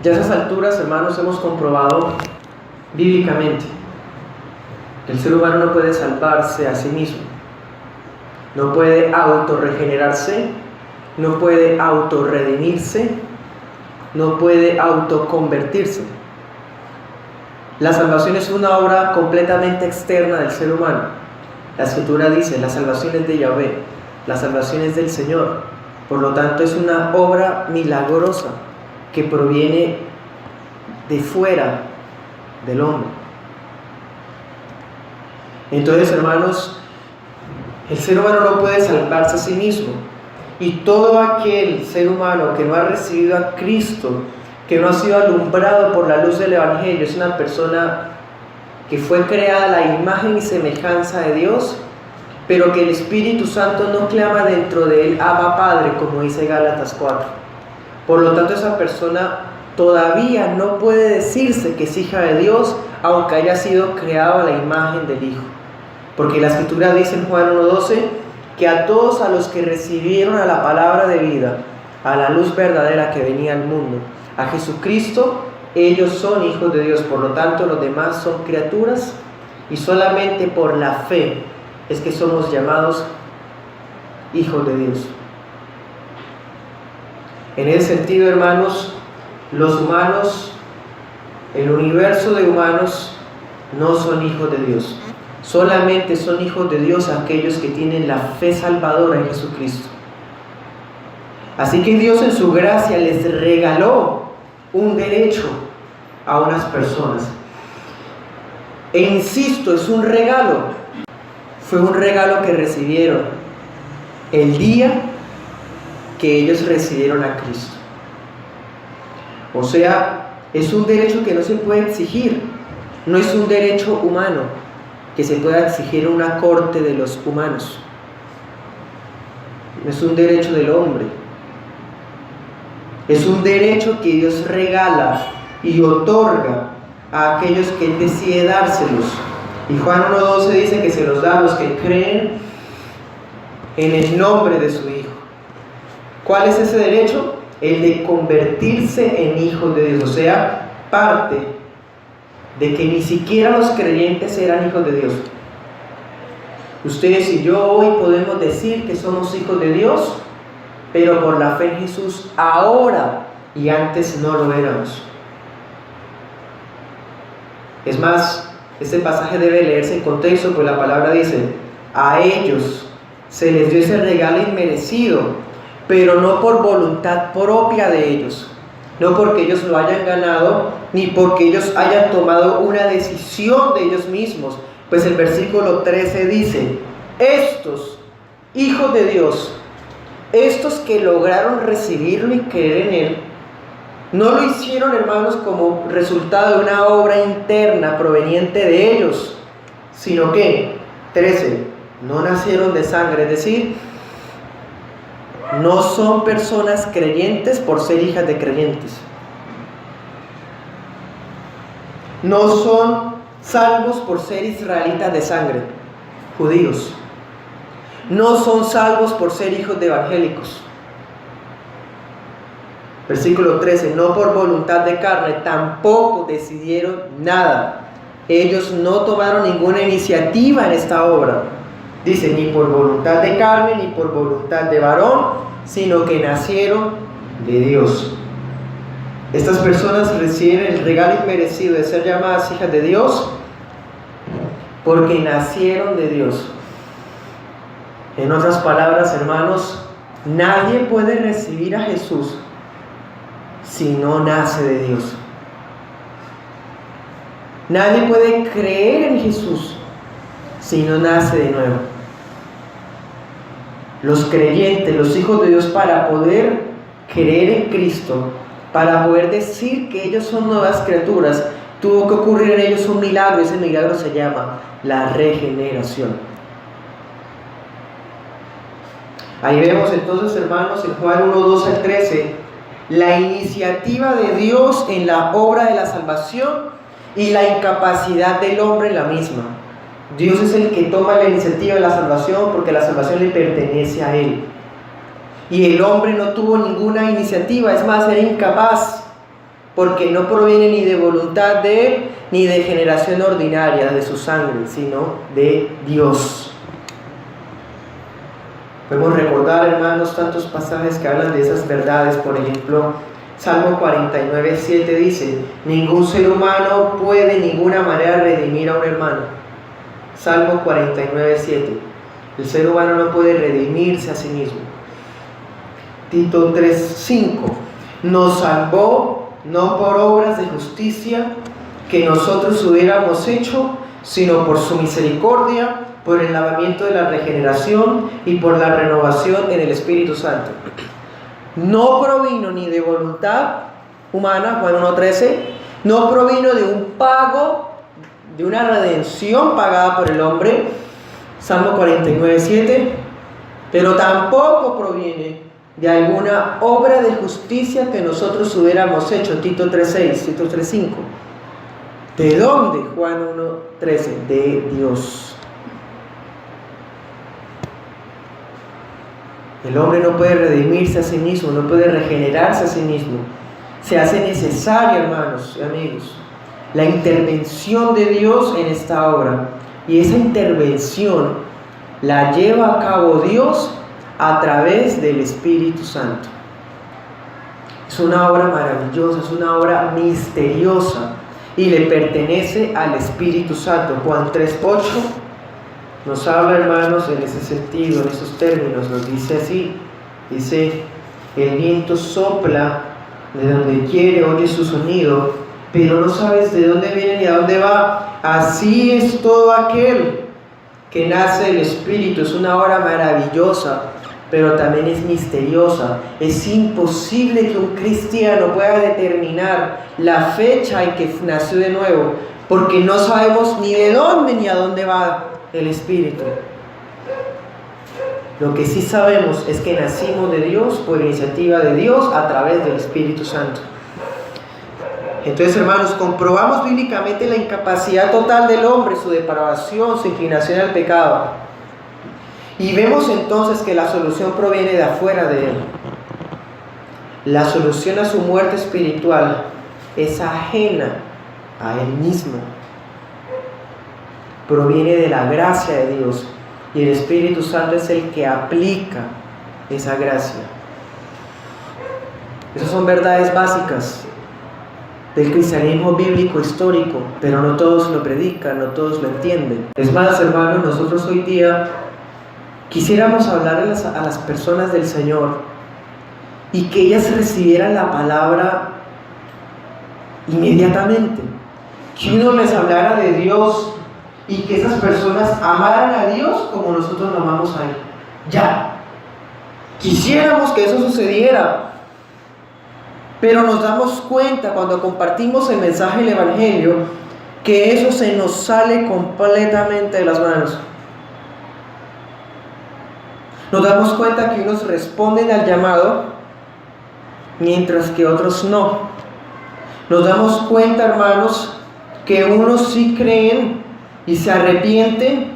Ya a esas alturas, hermanos, hemos comprobado bíblicamente que el ser humano no puede salvarse a sí mismo, no puede autorregenerarse, no puede autorredimirse, no puede autoconvertirse. La salvación es una obra completamente externa del ser humano. La Escritura dice, la salvación es de Yahvé, la salvación es del Señor. Por lo tanto, es una obra milagrosa que proviene de fuera del hombre. Entonces, hermanos, el ser humano no puede salvarse a sí mismo. Y todo aquel ser humano que no ha recibido a Cristo, que no ha sido alumbrado por la luz del Evangelio, es una persona que fue creada a la imagen y semejanza de Dios, pero que el Espíritu Santo no clama dentro de él, Abba Padre, como dice Gálatas 4. Por lo tanto, esa persona todavía no puede decirse que es hija de Dios, aunque haya sido creado a la imagen del Hijo. Porque la Escritura dice en Juan 1:12, que a todos a los que recibieron a la palabra de vida, a la luz verdadera que venía al mundo, a Jesucristo, ellos son hijos de Dios. Por lo tanto, los demás son criaturas, y solamente por la fe es que somos llamados hijos de Dios. En ese sentido, hermanos, los humanos, el universo de humanos, no son hijos de Dios. Solamente son hijos de Dios aquellos que tienen la fe salvadora en Jesucristo. Así que Dios en su gracia les regaló un derecho a unas personas. E insisto, es un regalo. Fue un regalo que recibieron el día que ellos recibieron a Cristo. O sea, es un derecho que no se puede exigir. No es un derecho humano que se pueda exigir en una corte de los humanos. No es un derecho del hombre. Es un derecho que Dios regala y otorga a aquellos que Él decide dárselos. Y Juan 1:12 dice que se los da a los que creen en el nombre de su Hijo. ¿Cuál es ese derecho? El de convertirse en hijos de Dios. O sea, parte de que ni siquiera los creyentes eran hijos de Dios. Ustedes y yo hoy podemos decir que somos hijos de Dios, pero por la fe en Jesús ahora, y antes no lo éramos. Es más, este pasaje debe leerse en contexto, pues la palabra dice, a ellos se les dio ese regalo inmerecido, pero no por voluntad propia de ellos, no porque ellos lo hayan ganado, ni porque ellos hayan tomado una decisión de ellos mismos. Pues el versículo 13 dice, estos hijos de Dios, estos que lograron recibirlo y creer en Él, no lo hicieron, hermanos, como resultado de una obra interna proveniente de ellos, sino que, 13, no nacieron de sangre, es decir, no son personas creyentes por ser hijas de creyentes. No son salvos por ser israelitas de sangre, judíos. No son salvos por ser hijos de evangélicos. Versículo 13, no por voluntad de carne, tampoco decidieron nada. Ellos no tomaron ninguna iniciativa en esta obra. Dice, ni por voluntad de carne, ni por voluntad de varón, sino que nacieron de Dios. Estas personas reciben el regalo inmerecido de ser llamadas hijas de Dios porque nacieron de Dios. En otras palabras, hermanos, nadie puede recibir a Jesús si no nace de Dios. Nadie puede creer en Jesús si no nace de nuevo. Los creyentes, los hijos de Dios, para poder creer en Cristo, para poder decir que ellos son nuevas criaturas, tuvo que ocurrir en ellos un milagro. Ese milagro se llama la regeneración. Ahí vemos entonces, hermanos, en Juan 1:12-13, la iniciativa de Dios en la obra de la salvación y la incapacidad del hombre en la misma. Dios es el que toma la iniciativa de la salvación porque la salvación le pertenece a Él. Y el hombre no tuvo ninguna iniciativa, es más, era incapaz porque no proviene ni de voluntad de él, ni de generación ordinaria de su sangre, sino de Dios. Podemos recordar, hermanos, tantos pasajes que hablan de esas verdades. Por ejemplo, Salmo 49:7 dice: ningún ser humano puede de ninguna manera redimir a un hermano. Salmo 49:7. El ser humano no puede redimirse a sí mismo. Tito 3:5. Nos salvó no por obras de justicia que nosotros hubiéramos hecho, sino por su misericordia, por el lavamiento de la regeneración y por la renovación en el Espíritu Santo. No provino ni de voluntad humana, Juan 1:13, no provino de un pago, de una redención pagada por el hombre, Salmo 49:7, pero tampoco proviene de alguna obra de justicia que nosotros hubiéramos hecho, Tito 3:6, Tito 3:5. ¿De dónde? Juan 1:13, de Dios. El hombre no puede redimirse a sí mismo, no puede regenerarse a sí mismo. Se hace necesaria, hermanos y amigos, la intervención de Dios en esta obra. Y esa intervención la lleva a cabo Dios a través del Espíritu Santo. Es una obra maravillosa, es una obra misteriosa y le pertenece al Espíritu Santo. Juan 3:8 nos habla, hermanos, en ese sentido, en esos términos, nos dice así, dice: el viento sopla de donde quiere, oye su sonido, pero no sabes de dónde viene ni a dónde va. Así es todo aquel que nace del Espíritu. Es una obra maravillosa, pero también es misteriosa. Es imposible que un cristiano pueda determinar la fecha en que nació de nuevo, porque no sabemos ni de dónde ni a dónde va el Espíritu. Lo que sí sabemos es que nacimos de Dios por iniciativa de Dios a través del Espíritu Santo. Entonces, hermanos, comprobamos bíblicamente la incapacidad total del hombre, su depravación, su inclinación al pecado. Y vemos entonces que la solución proviene de afuera de él. La solución a su muerte espiritual es ajena a él mismo. Proviene de la gracia de Dios, y el Espíritu Santo es el que aplica esa gracia. Esas son verdades básicas del cristianismo bíblico histórico, pero no todos lo predican, no todos lo entienden. Es más, hermanos, nosotros hoy día quisiéramos hablar a las personas del Señor y que ellas recibieran la palabra inmediatamente, que uno les hablara de Dios y que esas personas amaran a Dios como nosotros lo amamos a Él. Ya. Quisiéramos que eso sucediera, pero nos damos cuenta cuando compartimos el mensaje del Evangelio que eso se nos sale completamente de las manos. Nos damos cuenta que unos responden al llamado mientras que otros no. Nos damos cuenta, hermanos, que unos sí creen y se arrepienten,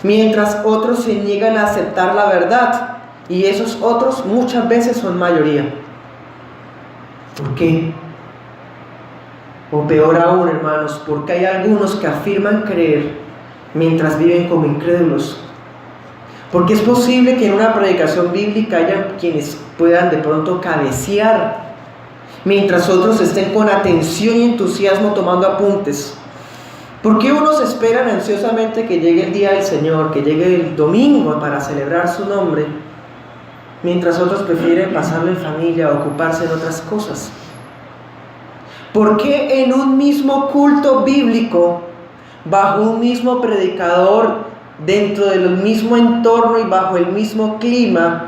mientras otros se niegan a aceptar la verdad, y esos otros muchas veces son mayoría. ¿Por qué? O peor aún, hermanos, porque hay algunos que afirman creer mientras viven como incrédulos. Porque es posible que en una predicación bíblica haya quienes puedan de pronto cabecear, mientras otros estén con atención y entusiasmo tomando apuntes. ¿Por qué unos esperan ansiosamente que llegue el día del Señor, que llegue el domingo para celebrar su nombre, mientras otros prefieren pasarlo en familia o ocuparse en otras cosas? ¿Por qué en un mismo culto bíblico, bajo un mismo predicador, dentro del mismo entorno y bajo el mismo clima,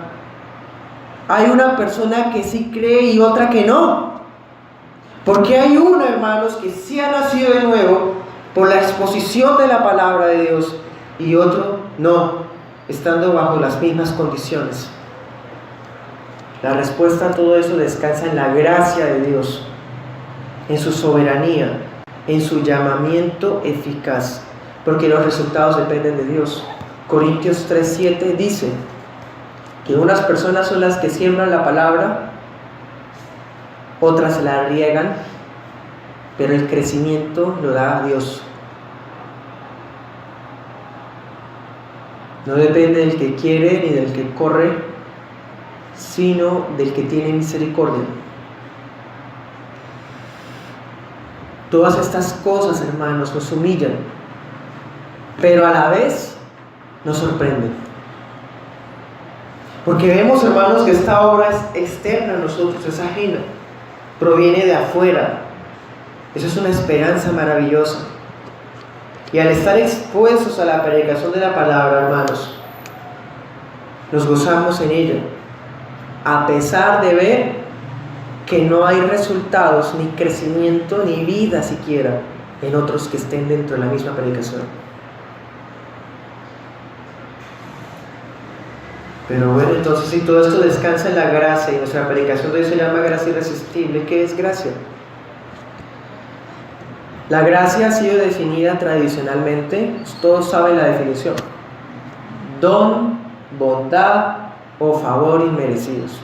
hay una persona que sí cree y otra que no? ¿Por qué hay uno, hermanos, que sí ha nacido de nuevo por la exposición de la palabra de Dios y otro no, estando bajo las mismas condiciones? La respuesta a todo eso descansa en la gracia de Dios, en su soberanía, en su llamamiento eficaz, porque los resultados dependen de Dios. Corintios 3:7 dice que unas personas son las que siembran la palabra otras se la riegan, pero el crecimiento lo da Dios. No depende del que quiere ni del que corre, sino del que tiene misericordia. Todas estas cosas, hermanos, nos humillan, pero a la vez nos sorprenden. Porque vemos, hermanos, que esta obra es externa a nosotros, es ajena, proviene de afuera. Eso es una esperanza maravillosa. Y al estar expuestos a la predicación de la palabra, hermanos, nos gozamos en ella, a pesar de ver que no hay resultados, ni crecimiento, ni vida siquiera en otros que estén dentro de la misma predicación. Pero bueno, entonces si todo esto descansa en la gracia y nuestra predicación de hoy se llama gracia irresistible, ¿qué es gracia? La gracia ha sido definida tradicionalmente, todos saben la definición: don, bondad o favor inmerecidos.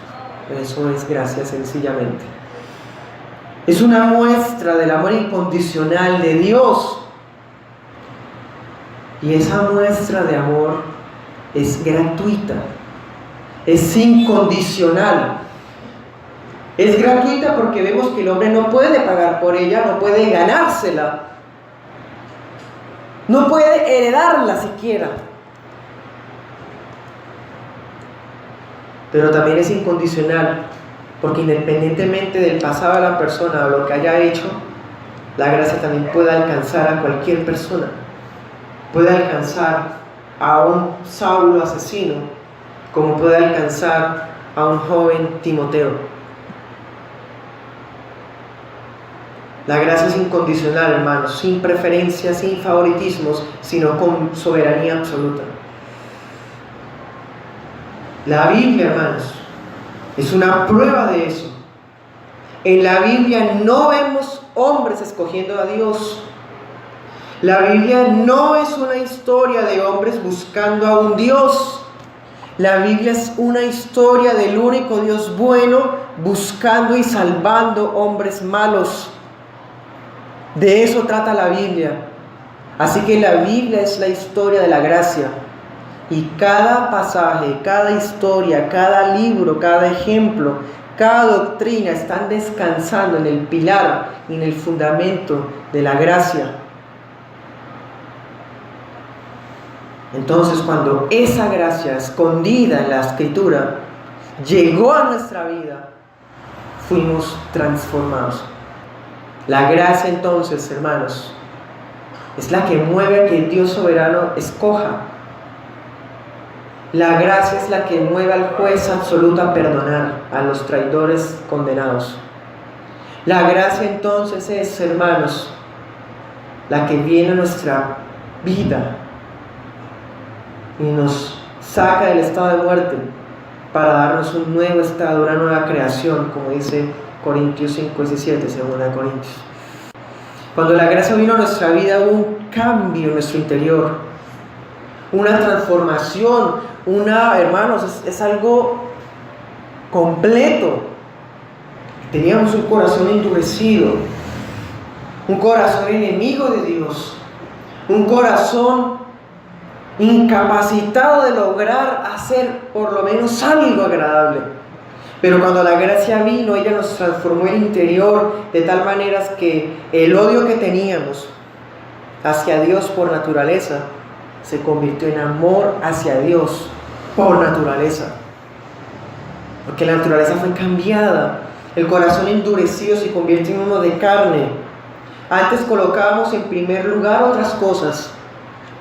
Eso es gracia sencillamente. Es una muestra del amor incondicional de Dios. Y esa muestra de amor es gratuita, es incondicional. Es gratuita porque vemos que el hombre no puede pagar por ella, no puede ganársela, no puede heredarla siquiera. Pero también es incondicional, porque independientemente del pasado de la persona o lo que haya hecho, la gracia también puede alcanzar a cualquier persona. Puede alcanzar a un Saulo asesino, como puede alcanzar a un joven Timoteo. La gracia es incondicional, hermanos, sin preferencias, sin favoritismos, sino con soberanía absoluta. La Biblia, hermanos, es una prueba de eso. En la Biblia no vemos hombres escogiendo a Dios. La Biblia no es una historia de hombres buscando a un Dios. La Biblia es una historia del único Dios bueno buscando y salvando hombres malos. De eso trata la Biblia. Así que la Biblia es la historia de la gracia. Y cada pasaje, cada historia, cada libro, cada ejemplo, cada doctrina están descansando en el pilar y en el fundamento de la gracia. Entonces, cuando esa gracia escondida en la Escritura llegó a nuestra vida, fuimos transformados. La gracia, entonces, hermanos, es la que mueve a que el Dios soberano escoja. La gracia es la que mueve al juez absoluto a perdonar a los traidores condenados. La gracia, entonces, es, hermanos, la que viene a nuestra vida y nos saca del estado de muerte para darnos un nuevo estado, una nueva creación, como dice Corintios 5:17, segunda de Corintios. Cuando la gracia vino a nuestra vida, hubo un cambio en nuestro interior, una transformación, hermanos, es algo completo. Teníamos un corazón endurecido, un corazón enemigo de Dios, un corazón incapacitado de lograr hacer por lo menos algo agradable. Pero cuando la gracia vino, ella nos transformó el interior de tal manera que el odio que teníamos hacia Dios por naturaleza se convirtió en amor hacia Dios por naturaleza. Porque la naturaleza fue cambiada. El corazón endurecido se convierte en uno de carne. Antes colocábamos en primer lugar otras cosas.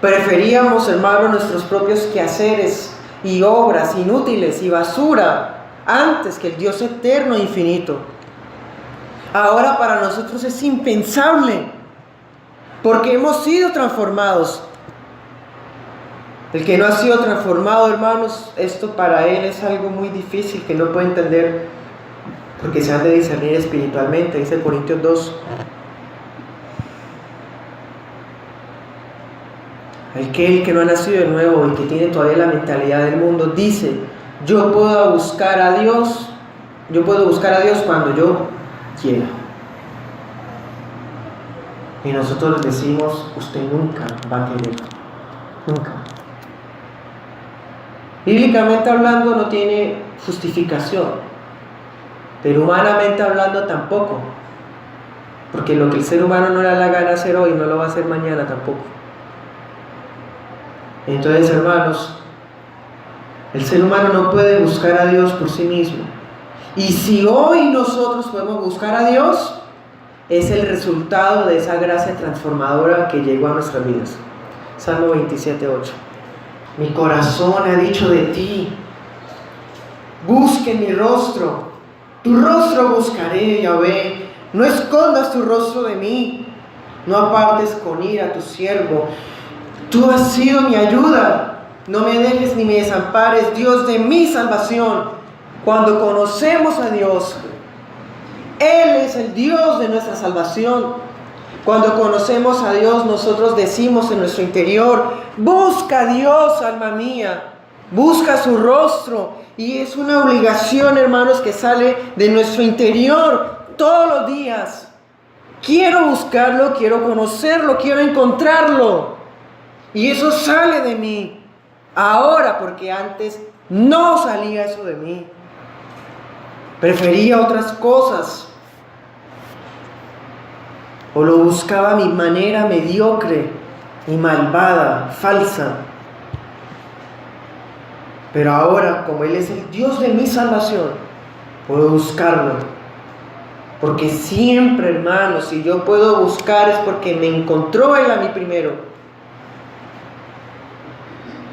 Preferíamos, hermanos, nuestros propios quehaceres y obras inútiles y basura antes que el Dios eterno e infinito. Ahora para nosotros es impensable, porque hemos sido transformados. El que no ha sido transformado, hermanos, esto para él es algo muy difícil que no puede entender, porque se han de discernir espiritualmente, dice Corintios 2. Aquel que no ha nacido de nuevo y que tiene todavía la mentalidad del mundo dice: yo puedo buscar a Dios cuando yo quiera. Y nosotros le decimos, usted nunca va a querer, nunca. Bíblicamente hablando no tiene justificación, pero humanamente hablando tampoco, porque lo que el ser humano no le da la gana hacer hoy, no lo va a hacer mañana tampoco. Entonces, hermanos, el ser humano no puede buscar a Dios por sí mismo. Y si hoy nosotros podemos buscar a Dios, es el resultado de esa gracia transformadora que llegó a nuestras vidas. Salmo 27:8. Mi corazón ha dicho de ti, busque mi rostro, tu rostro buscaré, Yahvé, no escondas tu rostro de mí, no apartes con ira a tu siervo, tú has sido mi ayuda, no me dejes ni me desampares, Dios de mi salvación. Cuando conocemos a Dios, Él es el Dios de nuestra salvación. Cuando conocemos a Dios, nosotros decimos en nuestro interior, busca a Dios, alma mía, busca su rostro. Y es una obligación, hermanos, que sale de nuestro interior todos los días. Quiero buscarlo, quiero conocerlo, quiero encontrarlo. Y eso sale de mí ahora, porque antes no salía eso de mí. Prefería otras cosas. O lo buscaba a mi manera mediocre y malvada, falsa. Pero ahora, como Él es el Dios de mi salvación, puedo buscarlo. Porque siempre, hermanos, si yo puedo buscar es porque me encontró Él a mí primero.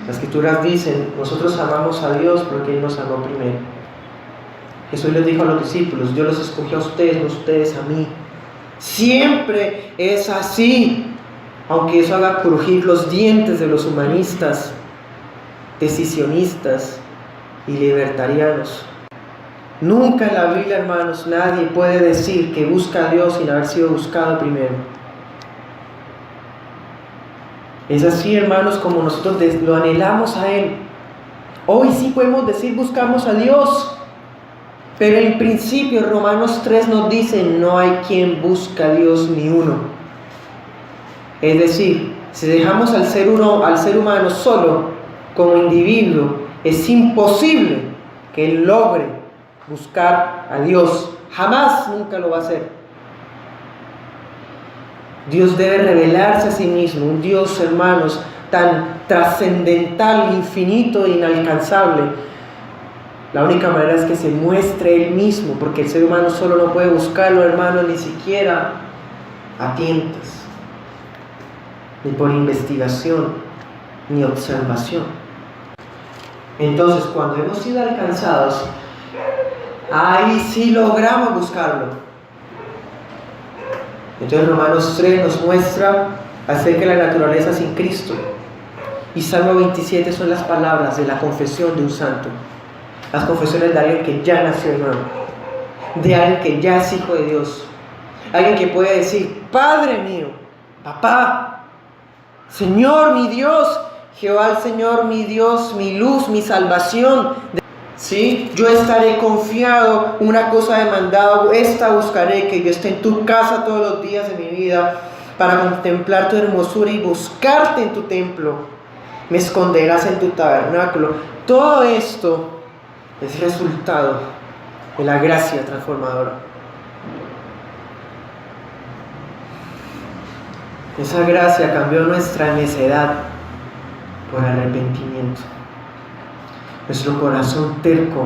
Las Escrituras dicen, nosotros amamos a Dios porque Él nos amó primero. Jesús les dijo a los discípulos, yo los escogí a ustedes, no ustedes a mí. Siempre es así, aunque eso haga crujir los dientes de los humanistas, decisionistas y libertarianos. Nunca en la Biblia, hermanos, nadie puede decir que busca a Dios sin haber sido buscado primero. Es así, hermanos, como nosotros lo anhelamos a Él. Hoy sí podemos decir buscamos a Dios. Pero en principio Romanos 3 nos dice, no hay quien busca a Dios ni uno. Es decir, si dejamos al ser humano solo como individuo, es imposible que él logre buscar a Dios. Jamás, nunca lo va a hacer. Dios debe revelarse a sí mismo, un Dios, hermanos, tan trascendental, infinito e inalcanzable. La única manera es que se muestre Él mismo, porque el ser humano solo no puede buscarlo, hermano, ni siquiera a tientas, ni por investigación, ni observación. Entonces, cuando hemos sido alcanzados, ahí sí logramos buscarlo. Entonces, Romanos 3 nos muestra acerca de la naturaleza sin Cristo. Y Salmo 27 son las palabras de la confesión de un santo. Las confesiones de alguien que ya nació de nuevo, de alguien que ya es hijo de Dios, alguien que puede decir, Padre mío, Papá, Señor mi Dios, Jehová el Señor mi Dios, mi luz, mi salvación. ¿Sí? Yo estaré confiado, una cosa demandado, esta buscaré, que yo esté en tu casa todos los días de mi vida para contemplar tu hermosura y buscarte en tu templo. Me esconderás en tu tabernáculo. Todo esto es resultado de la gracia transformadora. Esa gracia cambió nuestra necedad por arrepentimiento, nuestro corazón terco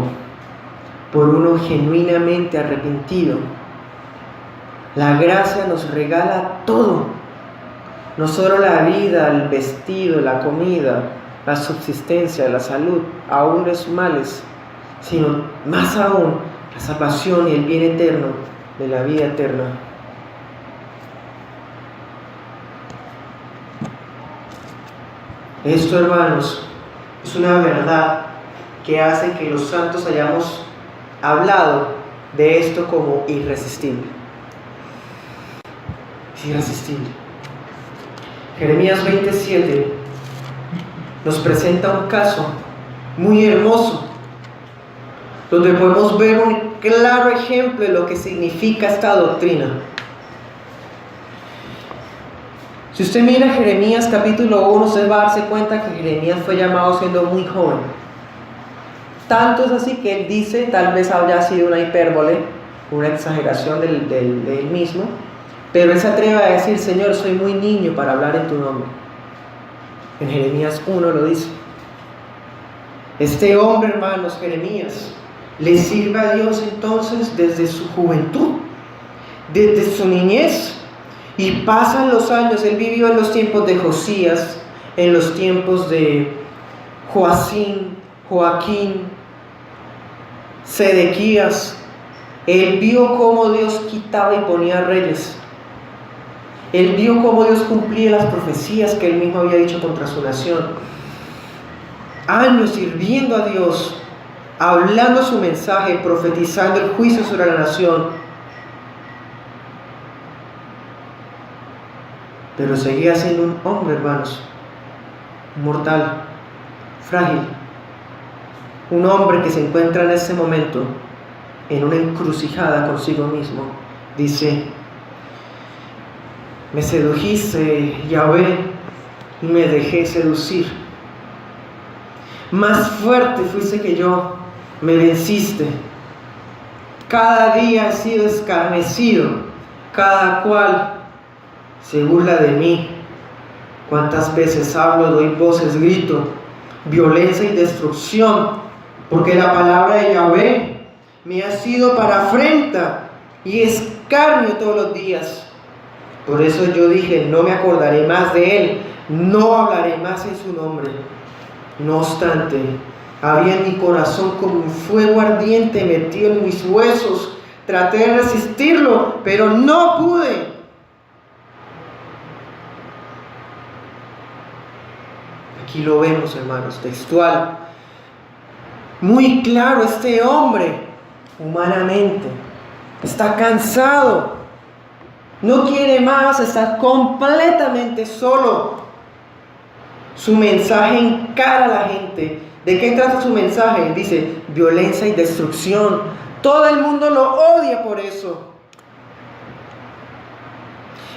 por uno genuinamente arrepentido. La gracia nos regala todo, no solo la vida, el vestido, la comida, la subsistencia, la salud, aún los males, sino más aún la salvación y el bien eterno de la vida eterna. Esto, hermanos, es una verdad que hace que los santos hayamos hablado de esto como irresistible. Es irresistible. Jeremías 27 nos presenta un caso muy hermoso, donde podemos ver claro ejemplo de lo que significa esta doctrina. Si usted mira Jeremías capítulo 1, usted va a darse cuenta que Jeremías fue llamado siendo muy joven. Tanto es así que él dice, tal vez haya sido una hipérbole, una exageración de él mismo, pero él se atreve a decir: Señor, soy muy niño para hablar en tu nombre. En Jeremías 1 lo dice. Este hombre, hermanos, Jeremías, le sirve a Dios entonces desde su juventud, desde su niñez. Y pasan los años. Él vivió en los tiempos de Josías, en los tiempos de Joacín, Joaquín, Sedequías. Él vio cómo Dios quitaba y ponía reyes. Él vio cómo Dios cumplía las profecías que él mismo había dicho contra su nación. Años sirviendo a Dios, hablando su mensaje, profetizando el juicio sobre la nación. Pero seguía siendo un hombre, hermanos, mortal, frágil. Un hombre que se encuentra en este momento en una encrucijada consigo mismo. Dice: me sedujiste, Yahvé, y me dejé seducir. Más fuerte fuiste que yo, me venciste. Cada día he sido escarnecido, cada cual se burla de mí. Cuántas veces hablo, doy voces, grito, violencia y destrucción, porque la palabra de Yahvé me ha sido para afrenta y escarnio todos los días. Por eso yo dije: no me acordaré más de él, no hablaré más en su nombre. No obstante, había en mi corazón como un fuego ardiente metido en mis huesos. Traté de resistirlo, pero no pude. Aquí lo vemos, hermanos, textual. Muy claro, este hombre, humanamente, está cansado. No quiere más, está completamente solo. Su mensaje encara a la gente. ¿De qué trata su mensaje? Dice: violencia y destrucción. Todo el mundo lo odia por eso.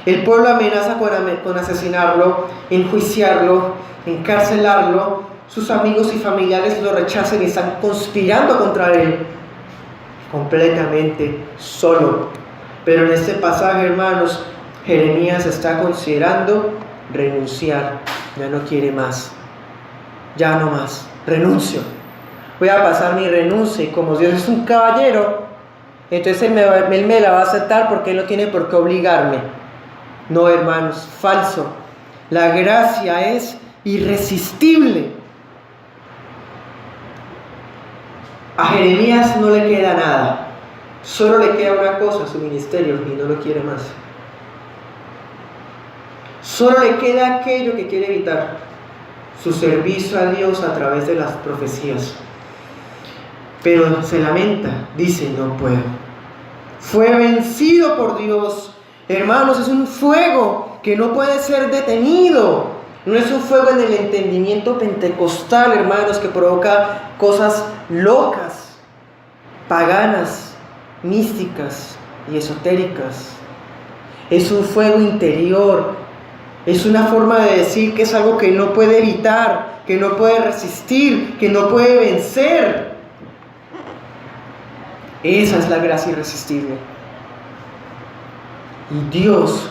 El pueblo amenaza con asesinarlo, enjuiciarlo, encarcelarlo. Sus amigos y familiares lo rechazan y están conspirando contra él. Completamente solo. Pero en este pasaje, hermanos, Jeremías está considerando renunciar. Ya no quiere más. Ya no más. Renuncio. Voy a pasar mi renuncia, y como Dios es un caballero, entonces él me la va a aceptar, porque él no tiene por qué obligarme. No, hermanos, falso. La gracia es irresistible. A Jeremías no le queda nada. Solo le queda una cosa: su ministerio, y no lo quiere más. Solo le queda aquello que quiere evitar: su servicio a Dios a través de las profecías. Pero se lamenta, dice: no puedo. Fue vencido por Dios. Hermanos, es un fuego que no puede ser detenido. No es un fuego en el entendimiento pentecostal, hermanos, que provoca cosas locas, paganas, místicas y esotéricas. Es un fuego interior. Es una forma de decir que es algo que no puede evitar, que no puede resistir, que no puede vencer. Esa es la gracia irresistible. Y Dios,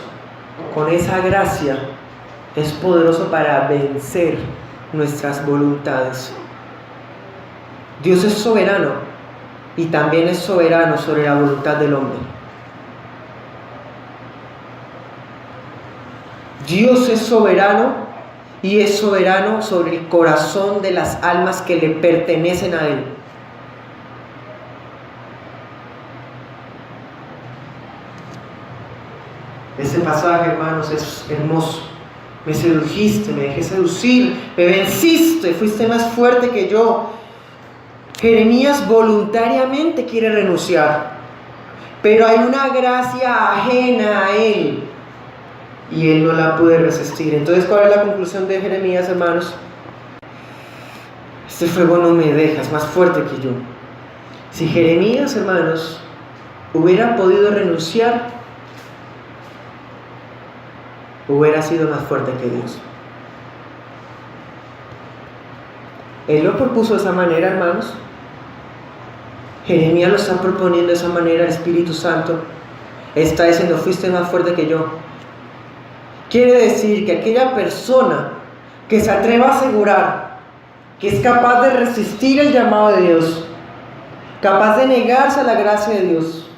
con esa gracia, es poderoso para vencer nuestras voluntades. Dios es soberano, y también es soberano sobre la voluntad del hombre. Dios es soberano, y es soberano sobre el corazón de las almas que le pertenecen a Él. Este pasaje, hermanos, es hermoso. Me sedujiste, me dejé seducir, me venciste, fuiste más fuerte que yo. Jeremías voluntariamente quiere renunciar, pero hay una gracia ajena a él, y él no la puede resistir. Entonces, ¿cuál es la conclusión de Jeremías, hermanos? Este fuego no me deja, es más fuerte que yo. Si Jeremías, hermanos, hubiera podido renunciar, hubiera sido más fuerte que Dios. Él lo propuso de esa manera, hermanos. Jeremías lo está proponiendo de esa manera. El Espíritu Santo está diciendo: fuiste más fuerte que yo. Quiere decir que aquella persona que se atreva a asegurar que es capaz de resistir el llamado de Dios, capaz de negarse a la gracia de Dios,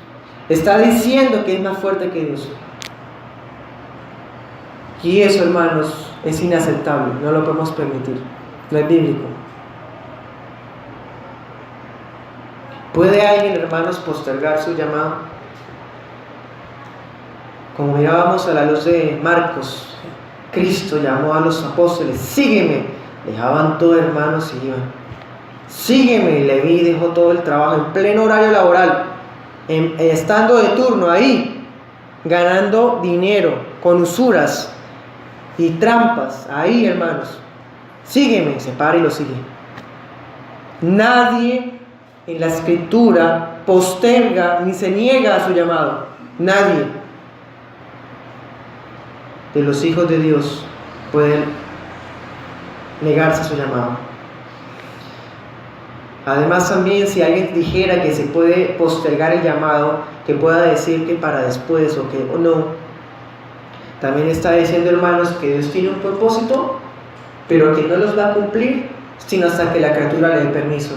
está diciendo que es más fuerte que Dios. Y eso, hermanos, es inaceptable. No lo podemos permitir. No es bíblico. ¿Puede alguien, hermanos, postergar su llamado? Como mirábamos a la luz de Marcos, Cristo llamó a los apóstoles: sígueme. Dejaban todo, hermanos, y iban. Sígueme. Leví dejó todo el trabajo en pleno horario laboral, estando de turno ahí, ganando dinero con usuras y trampas. Ahí, hermanos, sígueme. Se para y lo sigue. Nadie en la Escritura posterga ni se niega a su llamado. Nadie de los hijos de Dios puede negarse a su llamado. Además, también, si alguien dijera que se puede postergar el llamado, que pueda decir que para después o no, también está diciendo, hermanos, que Dios tiene un propósito, pero que no los va a cumplir sino hasta que la criatura le dé permiso.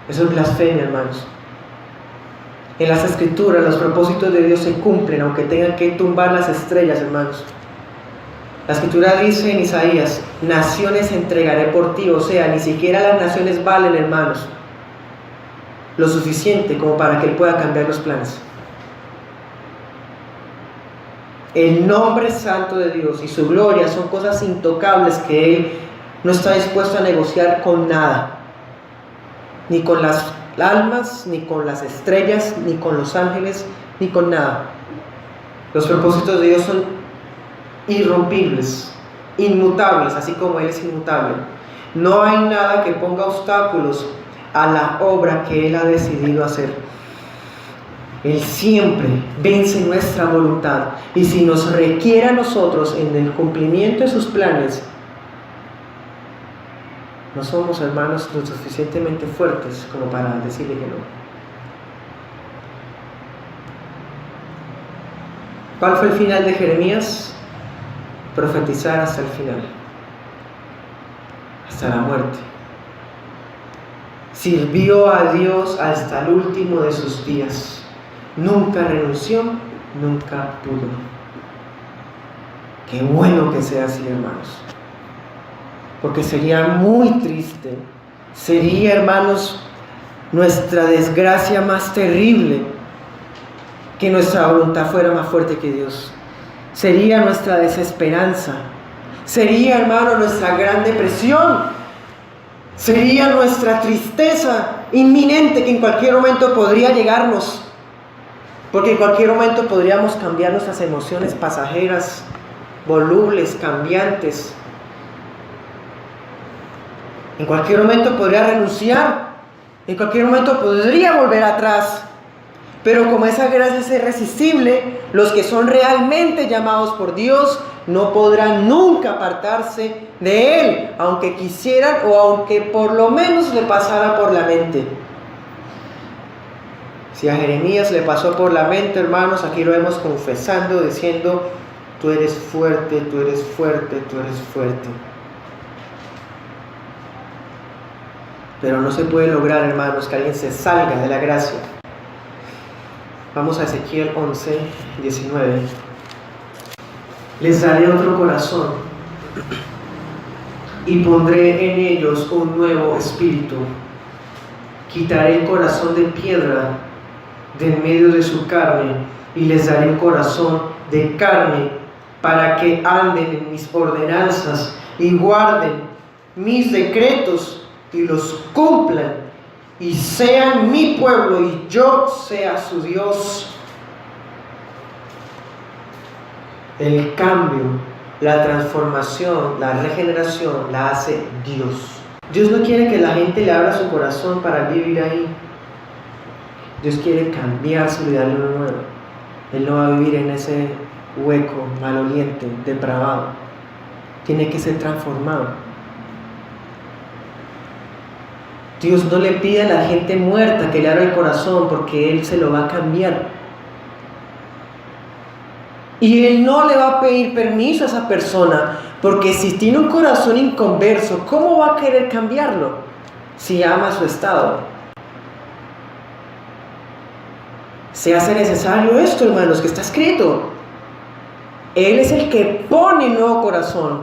Eso es blasfemia, hermanos. En las Escrituras los propósitos de Dios se cumplen, aunque tengan que tumbar las estrellas, hermanos. La Escritura dice en Isaías: naciones entregaré por ti. O sea, ni siquiera las naciones valen, hermanos, lo suficiente como para que Él pueda cambiar los planes. El nombre santo de Dios y su gloria son cosas intocables que Él no está dispuesto a negociar con nada. Ni con las almas, ni con las estrellas, ni con los ángeles, ni con nada. Los propósitos de Dios son irrompibles, inmutables, así como Él es inmutable. No hay nada que ponga obstáculos a la obra que Él ha decidido hacer. Él siempre vence nuestra voluntad, y si nos requiere a nosotros en el cumplimiento de sus planes, no somos, hermanos, lo suficientemente fuertes como para decirle que no. ¿Cuál fue el final de Jeremías? Profetizar hasta el final, hasta la muerte. Sirvió a Dios hasta el último de sus días. Nunca renunció, nunca pudo. Qué bueno que sea así, hermanos. Porque sería muy triste, sería, hermanos, nuestra desgracia más terrible que nuestra voluntad fuera más fuerte que Dios. Sería nuestra desesperanza, sería, hermano, nuestra gran depresión, sería nuestra tristeza inminente que en cualquier momento podría llegarnos, porque en cualquier momento podríamos cambiar nuestras emociones pasajeras, volubles, cambiantes. En cualquier momento podría renunciar, en cualquier momento podría volver atrás. Pero como esa gracia es irresistible, los que son realmente llamados por Dios no podrán nunca apartarse de Él, aunque quisieran o aunque por lo menos le pasara por la mente. Si a Jeremías le pasó por la mente, hermanos, aquí lo vemos confesando, diciendo: tú eres fuerte, tú eres fuerte, tú eres fuerte. Pero no se puede lograr, hermanos, que alguien se salga de la gracia. Vamos a Ezequiel 11, 19. Les daré otro corazón y pondré en ellos un nuevo espíritu. Quitaré el corazón de piedra de en medio de su carne y les daré un corazón de carne para que anden en mis ordenanzas y guarden mis decretos y los cumplan, y sean mi pueblo y yo sea su Dios. El cambio, la transformación, la regeneración la hace Dios. Dios no quiere que la gente le abra su corazón para vivir ahí. Dios quiere cambiar su vida, darle uno nuevo. Él no va a vivir en ese hueco, maloliente, depravado. Tiene que ser transformado. Dios no le pide a la gente muerta que le abra el corazón, porque Él se lo va a cambiar. Y Él no le va a pedir permiso a esa persona, porque si tiene un corazón inconverso, ¿cómo va a querer cambiarlo si ama su estado? Se hace necesario esto, hermanos, que está escrito. Él es el que pone el nuevo corazón.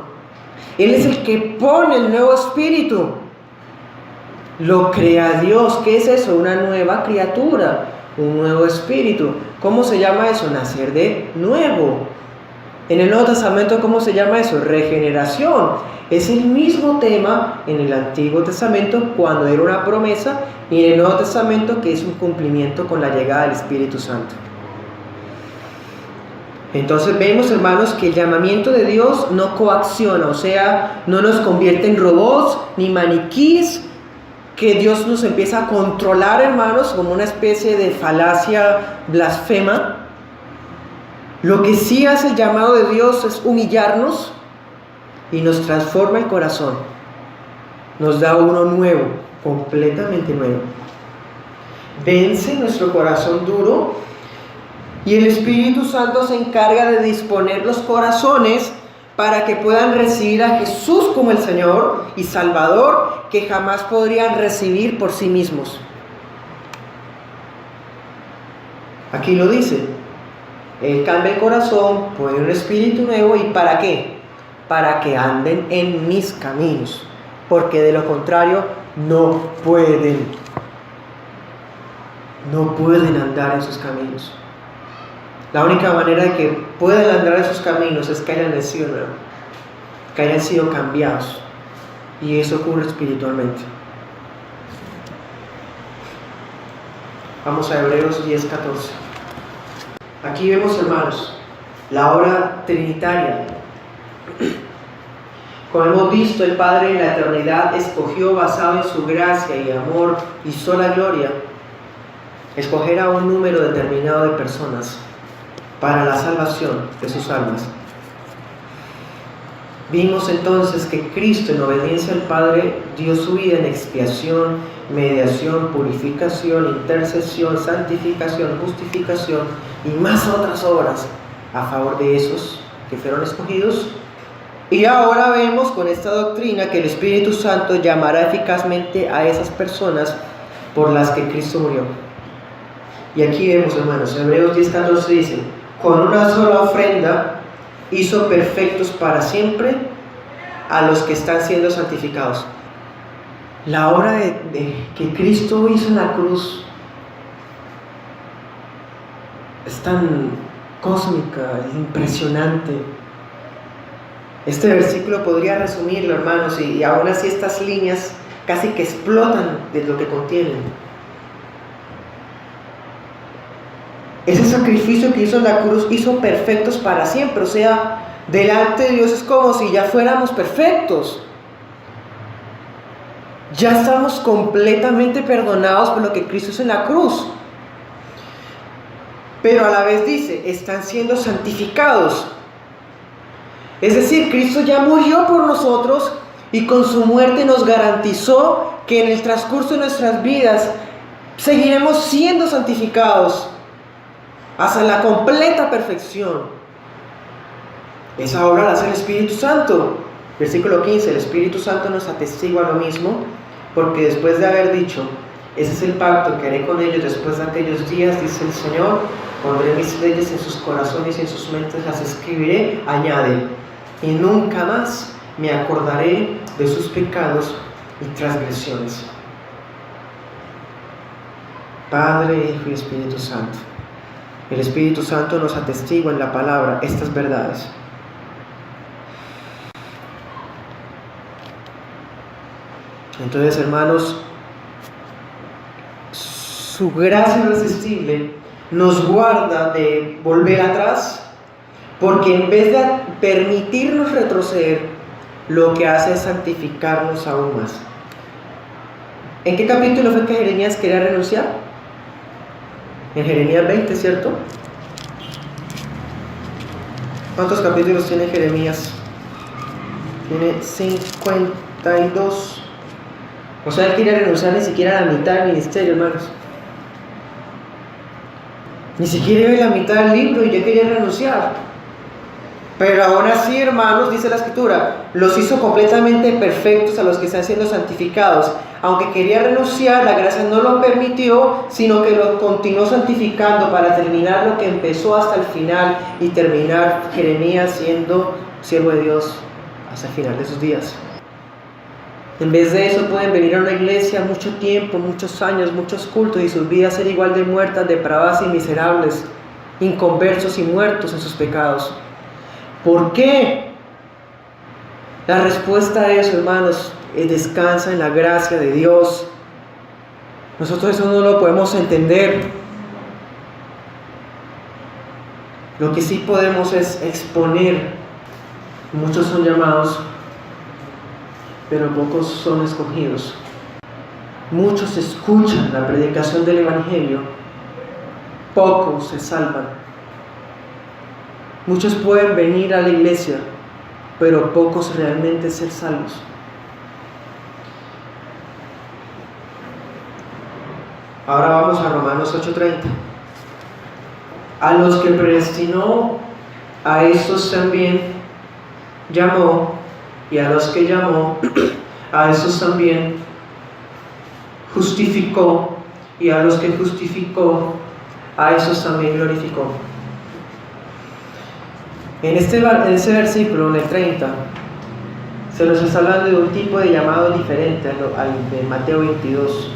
Él es el que pone el nuevo espíritu. Lo crea Dios. ¿Qué es eso? Una nueva criatura, un nuevo espíritu. ¿Cómo se llama eso? Nacer de nuevo. En el Nuevo Testamento, ¿cómo se llama eso? Regeneración. Es el mismo tema en el Antiguo Testamento cuando era una promesa, y en el Nuevo Testamento que es un cumplimiento con la llegada del Espíritu Santo. Entonces vemos, hermanos, que el llamamiento de Dios no coacciona, o sea, no nos convierte en robots ni maniquís, que Dios nos empieza a controlar, hermanos, como una especie de falacia blasfema. Lo que sí hace el llamado de Dios es humillarnos y nos transforma el corazón. Nos da uno nuevo, completamente nuevo. Vence nuestro corazón duro y el Espíritu Santo se encarga de disponer los corazones para que puedan recibir a Jesús como el Señor y Salvador, que jamás podrían recibir por sí mismos. Aquí lo dice. Él cambia el corazón, pone un espíritu nuevo, ¿y para qué? Para que anden en mis caminos, porque de lo contrario no pueden andar en sus caminos. La única manera de que puedan andar en sus caminos es que hayan nacido nuevo, que hayan sido cambiados, y eso ocurre espiritualmente. Vamos a Hebreos 10:14. Aquí vemos, hermanos, la obra trinitaria. Como hemos visto, el Padre en la eternidad escogió, basado en su gracia y amor y sola gloria, escoger a un número determinado de personas para la salvación de sus almas. Vimos entonces que Cristo, en obediencia al Padre, dio su vida en expiación, mediación, purificación, intercesión, santificación, justificación y más otras obras a favor de esos que fueron escogidos. Y ahora vemos con esta doctrina que el Espíritu Santo llamará eficazmente a esas personas por las que Cristo murió. Y aquí vemos, hermanos, en Hebreos 10:14 dice: con una sola ofrenda hizo perfectos para siempre a los que están siendo santificados. La obra que Cristo hizo en la cruz es tan cósmica, es impresionante. Este versículo podría resumirlo, hermanos, y aún así estas líneas casi que explotan de lo que contienen. Ese sacrificio que hizo en la cruz hizo perfectos para siempre, o sea, delante de Dios es como si ya fuéramos perfectos. Ya estamos completamente perdonados por lo que Cristo hizo en la cruz. Pero a la vez dice, están siendo santificados. Es decir, Cristo ya murió por nosotros y con su muerte nos garantizó que en el transcurso de nuestras vidas seguiremos siendo santificados hasta la completa perfección. Esa obra la hace el Espíritu Santo. Versículo 15, el Espíritu Santo nos atestigua lo mismo, porque después de haber dicho, ese es el pacto que haré con ellos después de aquellos días, dice el Señor, pondré mis leyes en sus corazones y en sus mentes las escribiré, añade, y nunca más me acordaré de sus pecados y transgresiones. Padre, Hijo y Espíritu Santo. El Espíritu Santo nos atestigua en la palabra estas verdades. Entonces, hermanos, su gracia irresistible nos guarda de volver atrás, porque en vez de permitirnos retroceder, lo que hace es santificarnos aún más. ¿En qué capítulo fue que Jeremías quería renunciar? en Jeremías 20, ¿cierto? ¿Cuántos capítulos tiene Jeremías? Tiene 52. O sea, él quería renunciar ni siquiera a la mitad del ministerio, hermanos. Ni siquiera iba a la mitad del libro y ya quería renunciar. Pero aún así, hermanos, dice la Escritura, los hizo completamente perfectos a los que están siendo santificados. Aunque quería renunciar, la gracia no lo permitió, sino que lo continuó santificando para terminar lo que empezó hasta el final y terminar Jeremías siendo siervo de Dios hasta el final de sus días. En vez de eso pueden venir a una iglesia mucho tiempo, muchos años, muchos cultos y sus vidas ser igual de muertas, depravadas y miserables, inconversos y muertos en sus pecados. ¿Por qué? La respuesta a eso, hermanos, descansa en la gracia de Dios. Nosotros eso no lo podemos entender. Lo que sí podemos es exponer. Muchos son llamados, pero pocos son escogidos. Muchos escuchan la predicación del Evangelio, pocos se salvan. Muchos pueden venir a la iglesia, pero pocos realmente ser salvos. Ahora vamos a Romanos 8:30. A los que predestinó, a estos también llamó, y a los que llamó, a estos también justificó, y a los que justificó, a esos también glorificó. En ese versículo, en el 30, se nos está hablando de un tipo de llamado diferente al de Mateo 22.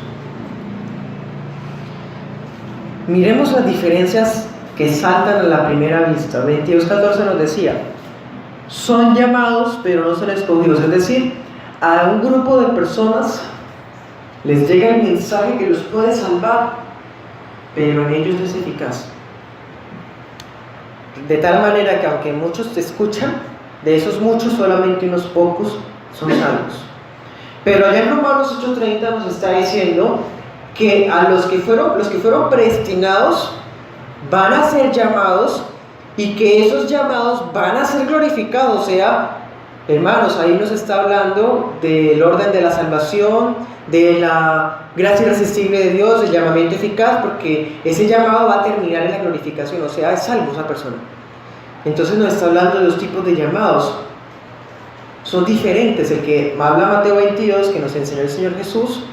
Miremos las diferencias que saltan a la primera vista. 22:14 nos decía, son llamados pero no son escogidos. Es decir, a un grupo de personas les llega el mensaje que los puede salvar, pero en ellos no es eficaz. De tal manera que aunque muchos te escuchan, de esos muchos solamente unos pocos son salvos. Pero allá en Romanos 8:30 nos está diciendo que a los que fueron predestinados van a ser llamados y que esos llamados van a ser glorificados. O sea, hermanos, ahí nos está hablando del orden de la salvación, de la gracia irresistible de Dios, del llamamiento eficaz, porque ese llamado va a terminar en la glorificación, o sea, es salvo esa persona. Entonces nos está hablando de los tipos de llamados. Son diferentes, el que habla Mateo 22, que nos enseñó el Señor Jesús,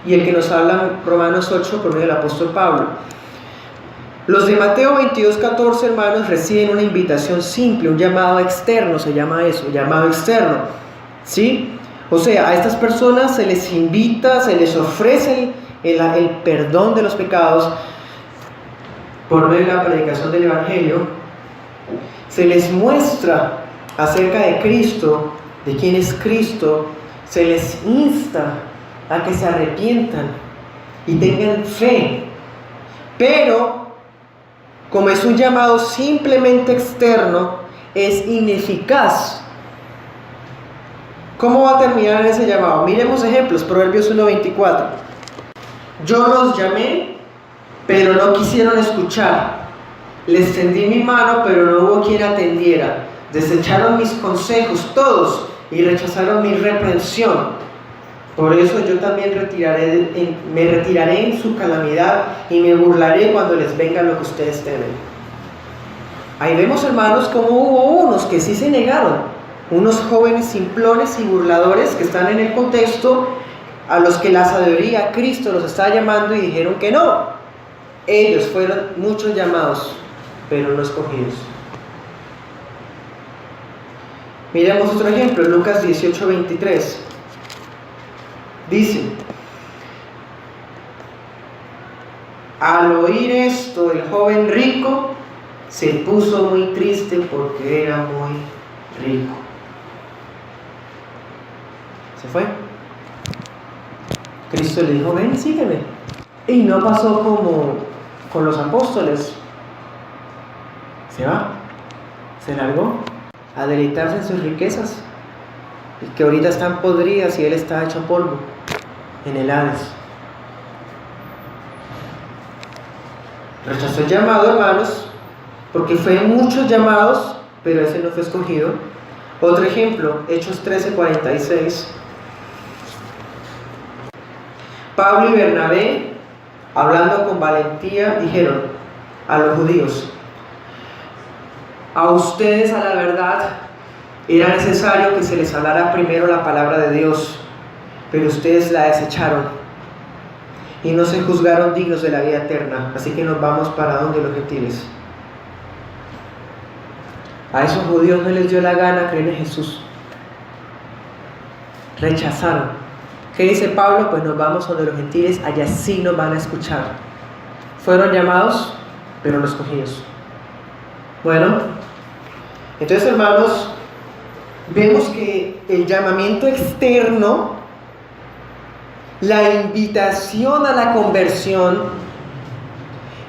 y el que nos habla Romanos 8 por medio del apóstol Pablo. Los de Mateo 22:14, hermanos, reciben una invitación simple, un llamado externo, se llama eso, llamado externo, ¿sí? O sea, a estas personas se les invita, se les ofrece el perdón de los pecados por medio de la predicación del Evangelio. Se les muestra acerca de Cristo, de quién es Cristo, se les insta a que se arrepientan y tengan fe. Pero, como es un llamado simplemente externo, es ineficaz. ¿Cómo va a terminar ese llamado? Miremos ejemplos. Proverbios 1:24. Yo los llamé, pero no quisieron escuchar. Les tendí mi mano, pero no hubo quien atendiera. Desecharon mis consejos todos y rechazaron mi reprensión. Por eso yo también me retiraré en su calamidad y me burlaré cuando les venga lo que ustedes temen. Ahí vemos, hermanos, cómo hubo unos que sí se negaron, unos jóvenes simplones y burladores que están en el contexto, a los que la sabiduría, Cristo los estaba llamando y dijeron que no. Ellos fueron muchos llamados, pero no escogidos. Miremos otro ejemplo, Lucas 18:23. Dice: al oír esto, el joven rico se puso muy triste porque era muy rico. Se fue. Cristo le dijo: ven, sígueme. Y no pasó como con los apóstoles. Se va, se largó a deleitarse en sus riquezas, y que ahorita están podridas y él está hecho polvo en el Hades. Rechazó el llamado, hermanos, porque fue en muchos llamados, pero ese no fue escogido. Otro ejemplo, Hechos 13:46. Pablo y Bernabé, hablando con valentía, dijeron a los judíos: a ustedes, a la verdad, era necesario que se les hablara primero la palabra de Dios, pero ustedes la desecharon y no se juzgaron dignos de la vida eterna, así que nos vamos para donde los gentiles. A esos judíos no les dio la gana creer en Jesús, rechazaron. ¿Qué dice Pablo? Pues nos vamos donde los gentiles, allá sí nos van a escuchar. Fueron llamados, pero no escogidos. Bueno, entonces, hermanos, vemos que el llamamiento externo, la invitación a la conversión,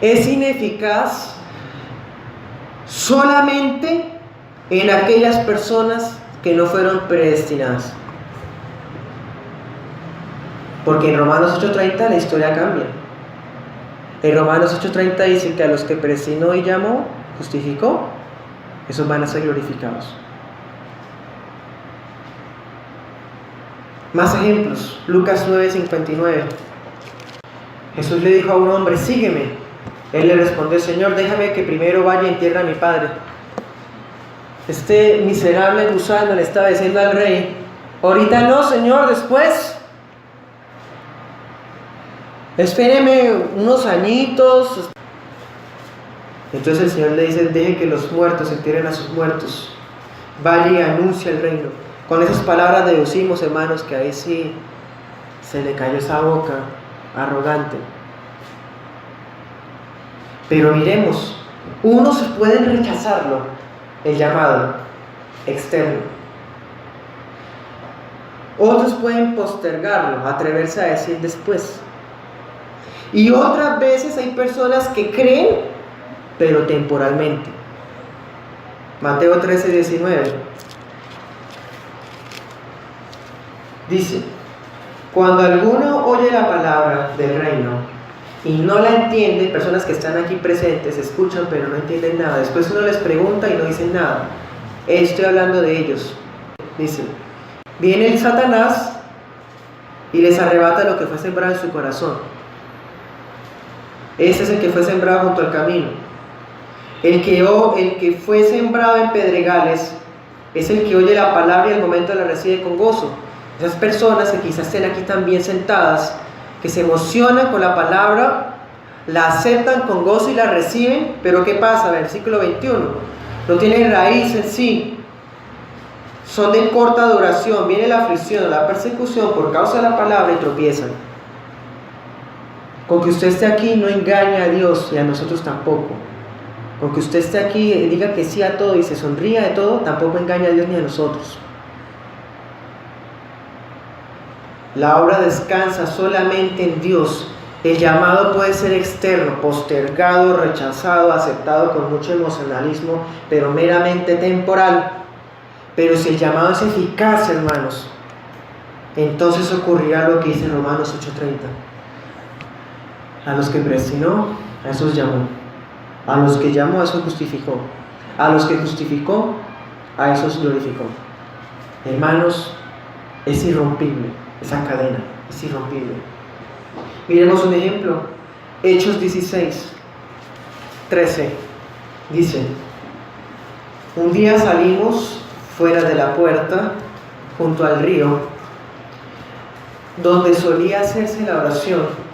es ineficaz solamente en aquellas personas que no fueron predestinadas. Porque en Romanos 8:30 la historia cambia. En Romanos 8:30 dice que a los que predestinó y llamó, justificó, esos van a ser glorificados. Más ejemplos. Lucas 9:59. Jesús le dijo a un hombre: sígueme. Él le respondió: Señor, déjame que primero vaya y entierre a mi padre. Este miserable gusano le estaba diciendo al rey: ahorita no, Señor, después. Espéreme unos añitos. Entonces el Señor le dice: deje que los muertos entierren a sus muertos. Vaya y anuncia el reino. Con esas palabras deducimos, hermanos, que ahí sí se le cayó esa boca arrogante. Pero miremos, unos pueden rechazarlo, el llamado externo. Otros pueden postergarlo, atreverse a decir después. Y otras veces hay personas que creen, pero temporalmente. Mateo 13:19 dice: cuando alguno oye la palabra del reino y no la entiende, personas que están aquí presentes escuchan pero no entienden nada, después uno les pregunta y no dicen nada. Estoy hablando de ellos. Dice: viene el Satanás y les arrebata lo que fue sembrado en su corazón. Ese es el que fue sembrado junto al camino. El que fue sembrado en pedregales es el que oye la palabra y al momento la recibe con gozo. Esas personas que quizás estén aquí también sentadas, que se emocionan con la palabra, la aceptan con gozo y la reciben, pero ¿qué pasa? Versículo 21, no tienen raíz en sí, son de corta duración, viene la aflicción o la persecución por causa de la palabra y tropiezan. Con que usted esté aquí no engaña a Dios y a nosotros tampoco. Con que usted esté aquí y diga que sí a todo y se sonría de todo, tampoco engaña a Dios ni a nosotros. La obra descansa solamente en Dios. El llamado puede ser externo, postergado, rechazado, aceptado con mucho emocionalismo, pero meramente temporal. Pero si el llamado es eficaz, hermanos, entonces ocurrirá lo que dice Romanos 8:30. A los que predestinó, a esos llamó. A los que llamó, a esos justificó. A los que justificó, a esos glorificó. Hermanos, es irrompible esa cadena, es irrompible. Miremos un ejemplo. Hechos 16:13 dice: un día salimos fuera de la puerta, junto al río, donde solía hacerse la oración.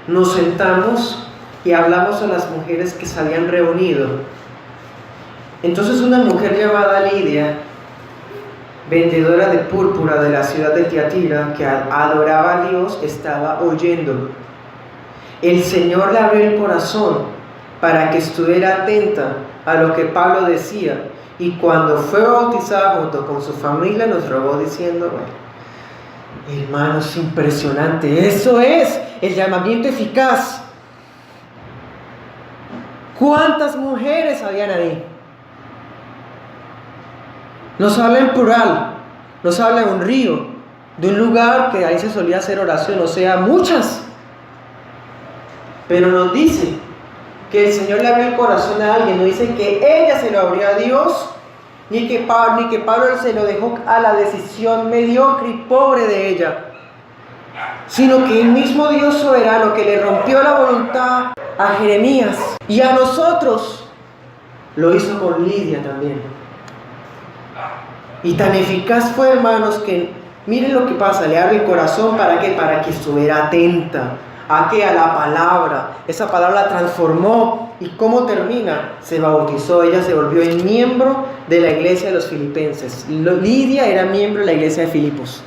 Nos sentamos y hablamos a las mujeres que se habían reunido. Entonces una mujer llamada Lidia, vendedora de púrpura de la ciudad de Tiatira, que adoraba a Dios, estaba oyendo. El Señor le abrió el corazón para que estuviera atenta a lo que Pablo decía, y cuando fue bautizada junto con su familia nos rogó diciendo: bueno, hermanos, impresionante, eso es el llamamiento eficaz. ¿Cuántas mujeres habían ahí? Nos habla en plural, nos habla de un río, de un lugar que ahí se solía hacer oración, o sea, muchas. Pero nos dice que el Señor le abrió el corazón a alguien. No dice que ella se lo abrió a Dios, ni que Pablo se lo dejó a la decisión mediocre y pobre de ella, sino que el mismo Dios soberano que le rompió la voluntad a Jeremías y a nosotros, lo hizo con Lidia también. Y tan eficaz fue, hermanos, que miren lo que pasa, le abre el corazón, ¿para qué? Para que estuviera atenta a que a la palabra, esa palabra la transformó. ¿Y cómo termina? Se bautizó, ella se volvió miembro de la iglesia de los filipenses. Lidia era miembro de la iglesia de Filipos,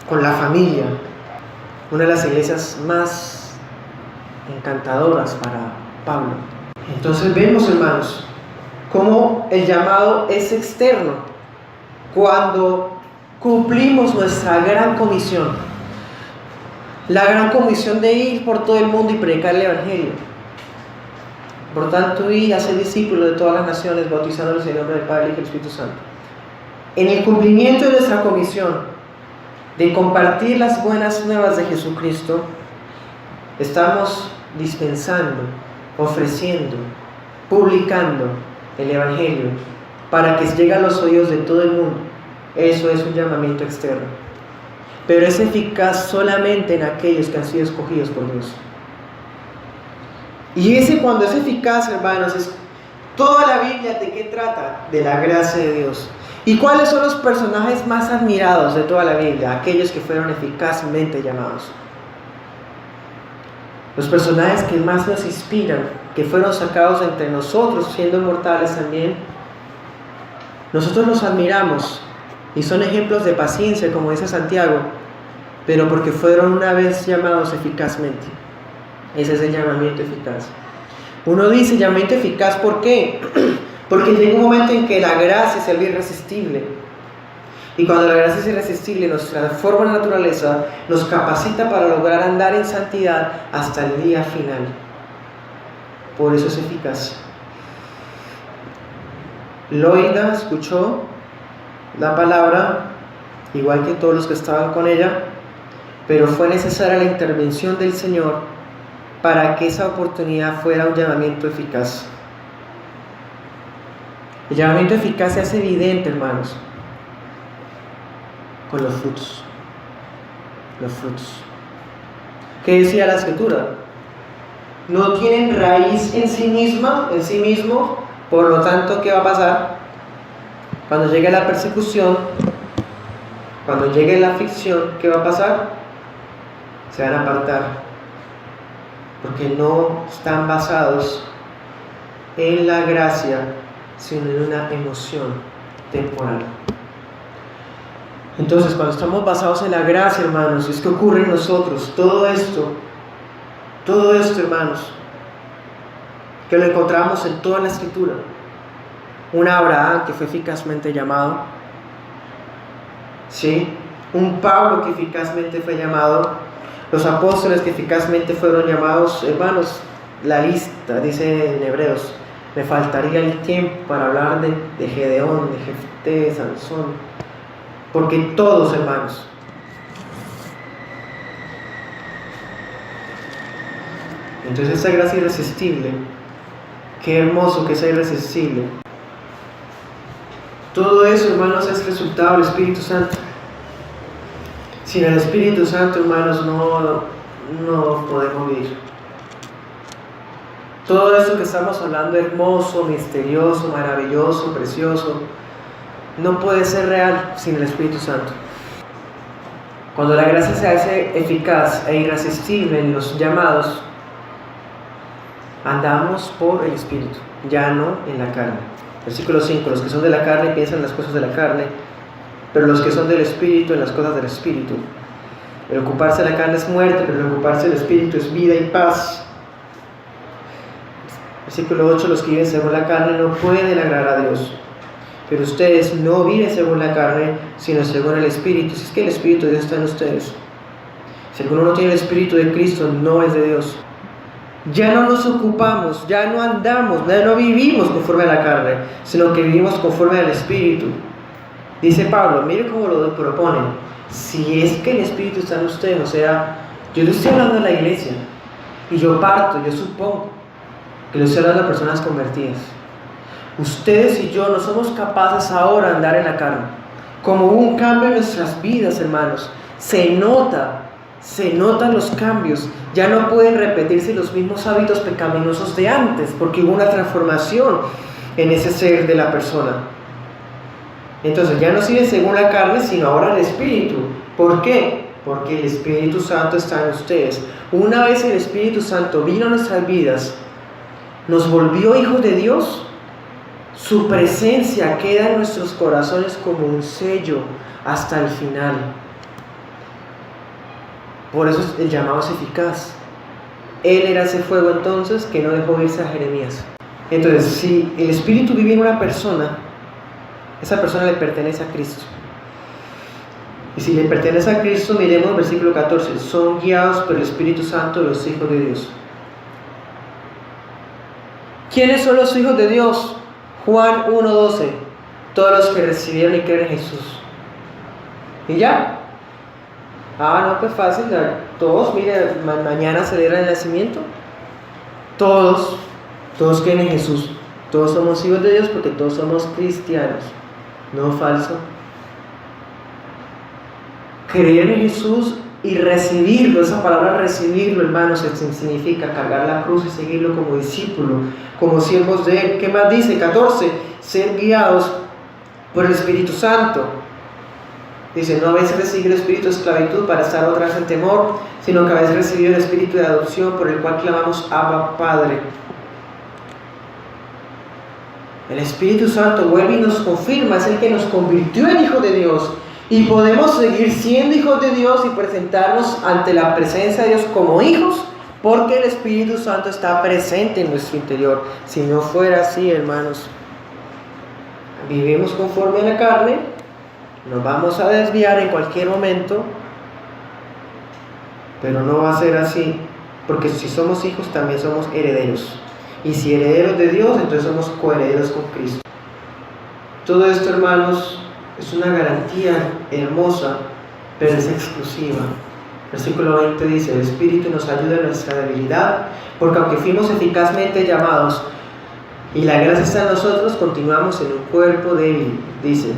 con la familia, una de las iglesias más encantadoras para Pablo. Entonces vemos, hermanos, cómo el llamado es externo cuando cumplimos nuestra gran comisión. La gran comisión de ir por todo el mundo y predicar el Evangelio. Por tanto, ir a ser discípulos de todas las naciones, bautizándolos en el nombre del Padre, Hijo y del Espíritu Santo. En el cumplimiento de nuestra comisión de compartir las buenas nuevas de Jesucristo, estamos dispensando, ofreciendo, publicando el Evangelio para que llegue a los oídos de todo el mundo. Eso es un llamamiento externo, pero es eficaz solamente en aquellos que han sido escogidos por Dios. Y ese, cuando es eficaz, hermanos, es toda la Biblia. ¿De qué trata? De la gracia de Dios. ¿Y cuáles son los personajes más admirados de toda la Biblia? Aquellos que fueron eficazmente llamados. Los personajes que más nos inspiran, que fueron sacados entre nosotros siendo mortales también. Nosotros los admiramos y son ejemplos de paciencia, como dice Santiago, pero porque fueron una vez llamados eficazmente. Ese es el llamamiento eficaz. Uno dice llamamiento eficaz, ¿por qué? Porque llega un momento en que la gracia es algo irresistible. Y cuando la gracia es irresistible, nos transforma la naturaleza, nos capacita para lograr andar en santidad hasta el día final. Por eso es eficaz. Loida escuchó la palabra, igual que todos los que estaban con ella, pero fue necesaria la intervención del Señor para que esa oportunidad fuera un llamamiento eficaz. El llamamiento eficaz se hace evidente, hermanos, con los frutos. Los frutos. ¿Qué decía la Escritura? No tienen raíz en sí mismo, por lo tanto, ¿qué va a pasar? Cuando llegue la persecución, cuando llegue la aflicción, ¿qué va a pasar? Se van a apartar, porque no están basados en la gracia, sino en una emoción temporal. Entonces, cuando estamos basados en la gracia, hermanos, es que ocurre en nosotros todo esto, hermanos, que lo encontramos en toda la Escritura. Un Abraham que fue eficazmente llamado, ¿sí? Un Pablo que eficazmente fue llamado, los apóstoles que eficazmente fueron llamados. Hermanos, la lista, dice en Hebreos, me faltaría el tiempo para hablar de Gedeón, de Jefté, de Sansón, porque todos, hermanos, entonces esa gracia irresistible, qué hermoso que sea irresistible. Todo eso, hermanos, es resultado del Espíritu Santo. Sin el Espíritu Santo, hermanos, no podemos vivir. Todo eso que estamos hablando, hermoso, misterioso, maravilloso, precioso, no puede ser real sin el Espíritu Santo. Cuando la gracia se hace eficaz e irresistible en los llamados, andamos por el Espíritu, ya no en la carne. Versículo 5, los que son de la carne piensan en las cosas de la carne, pero los que son del Espíritu en las cosas del Espíritu. El ocuparse de la carne es muerte, pero el ocuparse del Espíritu es vida y paz. Versículo 8, los que viven según la carne no pueden agradar a Dios, pero ustedes no viven según la carne, sino según el Espíritu. Si es que el Espíritu de Dios está en ustedes. Si alguno no tiene el Espíritu de Cristo, no es de Dios. Ya no nos ocupamos, ya no andamos, ya no vivimos conforme a la carne, sino que vivimos conforme al Espíritu. Dice Pablo, mire cómo lo propone. Si es que el Espíritu está en usted, o sea, yo le estoy hablando de la iglesia, Y yo supongo que ustedes son las personas convertidas. Ustedes y yo no somos capaces ahora de andar en la carne. Como hubo un cambio en nuestras vidas, hermanos, se notan los cambios. Ya no pueden repetirse los mismos hábitos pecaminosos de antes, porque hubo una transformación en ese ser de la persona. Entonces ya no sigue según la carne, sino ahora el Espíritu. ¿Por qué? Porque el Espíritu Santo está en ustedes. Una vez el Espíritu Santo vino a nuestras vidas, nos volvió hijos de Dios, su presencia queda en nuestros corazones como un sello hasta el final. Por eso el llamado es eficaz. Él era ese fuego entonces que no dejó irse a Jeremías. Entonces, si el Espíritu vive en una persona, esa persona le pertenece a Cristo. Y si le pertenece a Cristo, miremos el versículo 14. Son guiados por el Espíritu Santo los hijos de Dios. ¿Quiénes son los hijos de Dios? Juan 1:12. Todos los que recibieron y creen en Jesús. ¿Y ya? No, pues fácil. Todos, mire, mañana celebran el nacimiento. Todos creen en Jesús. Todos somos hijos de Dios porque todos somos cristianos. No falso. Creer en Jesús y recibirlo, esa palabra recibirlo, hermanos, significa cargar la cruz y seguirlo como discípulo, como siervos de Él. ¿Qué más dice? 14. Ser guiados por el Espíritu Santo. Dice, no habéis recibido el espíritu de esclavitud para estar otra vez en temor, sino que habéis recibido el espíritu de adopción por el cual clamamos Abba, Padre. El Espíritu Santo vuelve y nos confirma, es el que nos convirtió en hijos de Dios. Y podemos seguir siendo hijos de Dios y presentarnos ante la presencia de Dios como hijos, porque el Espíritu Santo está presente en nuestro interior. Si no fuera así, hermanos, vivimos conforme a la carne, nos vamos a desviar en cualquier momento, pero no va a ser así, porque si somos hijos también somos herederos. Y si herederos de Dios, entonces somos coherederos con Cristo. Todo esto, hermanos, es una garantía hermosa, pero es exclusiva. Versículo 20 dice, el Espíritu nos ayuda en nuestra debilidad, porque aunque fuimos eficazmente llamados y la gracia está en nosotros, continuamos en un cuerpo débil. Dice,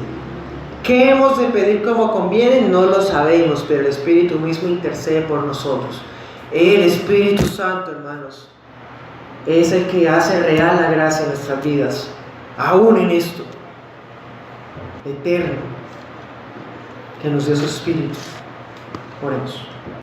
¿qué hemos de pedir como conviene? No lo sabemos, pero el Espíritu mismo intercede por nosotros. El Espíritu Santo, hermanos, es el que hace real la gracia en nuestras vidas, aún en esto eterno que nos dio su Espíritu. Oremos.